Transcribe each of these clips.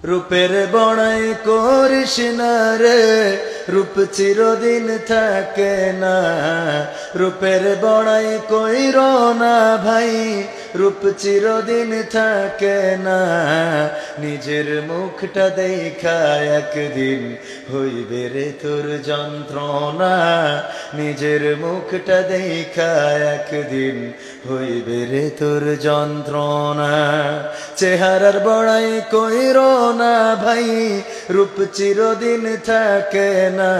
রূপের বড়াই করিস না রে, রূপ চিরদিন থাকে না। রূপের বড়াই কইর না ভাই, রূপ চিরদিন থাকে না। নিজের মুখটা দেখা একদিন হইবে রে তোর যন্ত্রণা। নিজের মুখটা দেখা একদিন হইবে রে তোর যন্ত্রণা। চেহারার বড়াই কইর না ভাই, রূপ চিরদিন থাকে না।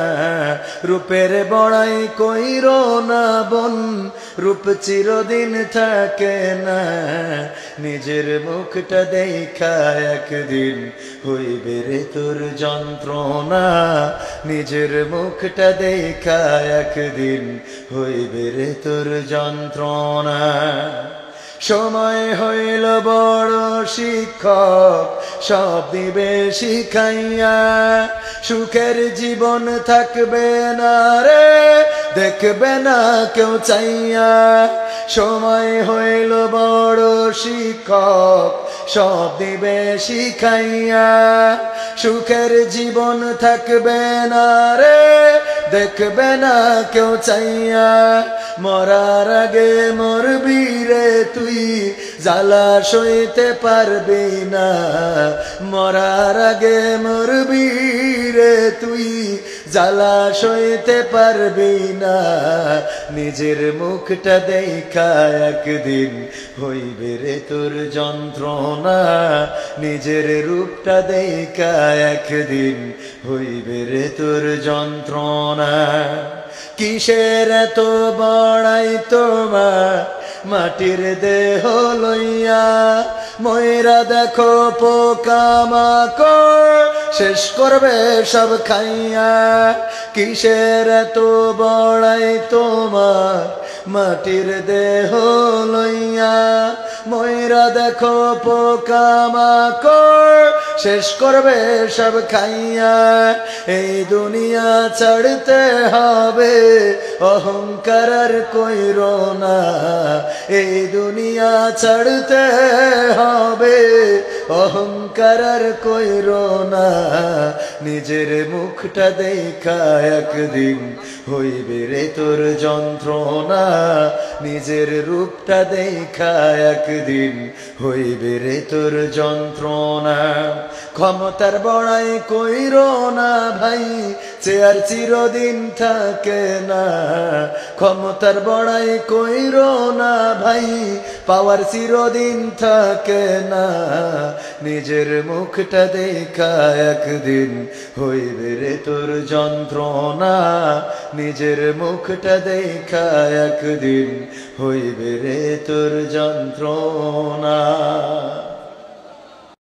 রূপের বড়াই কইর না বোন, রূপ চিরদিন থাকে না। নিজের মুখটা দেখা একদিন হইবে রে তোর যন্ত্রণা। নিজের মুখটা দেখা একদিন হইবে রে তোর যন্ত্রণা। সময় হইল বড় শিক্ষক, সব দিবে শিখাইয়া। সুখের জীবন থাকবে না রে, দেখবে না কেউ চাইয়া। সময় হইল বড় শিক্ষক, সব দিবে শিখাইয়া। সুখের জীবন থাকবে না রে, দেখবে না কেউ চাইয়া। মরার আগে মরবি রে তুই, জ্বালা সইতে পারবি না। মরার আগে মরবি রে তুই, জ্বালা সইতে পারবি না। নিজের মুখটা দেখা একদিন হইবে রে তোর যন্ত্রণা। নিজের রূপটা দেখা একদিন হইবে রে তোর যন্ত্রণা। কিসের এত বড়াই তোমার মাটির দেহ লইয়া? ময়রা দেখো পোকামাকড় শেষ করবে সব খাইয়া। কিসের এত বড়াই তোমার মাটির দেহ লইয়া? ময়রা দেখো পোকামাকড় শেষ করবে সব খাইয়া। এই দুনিয়া ছাড়তে হবে, অহংকার আর কইর না। এই দুনিয়া ছাড়তে হবে, অহংকার আর কইর না। নিজের মুখটা দেখা একদিন হইবে রে তোর যন্ত্রণা। নিজের রূপটা দেখা একদিন হইবে রে তোর যন্ত্রণা। ক্ষমতার বড়াই কইর না ভাই, চেয়ার চিরদিন থাকে না। ক্ষমতার বড়াই কইর না ভাই, পাওয়ার চিরদিন থাকে না। নিজের মুখটা দেখা একদিন হইবে রে তোর যন্ত্রণা। নিজের মুখটা দেখা একদিন হইবে রে তোর যন্ত্রণা।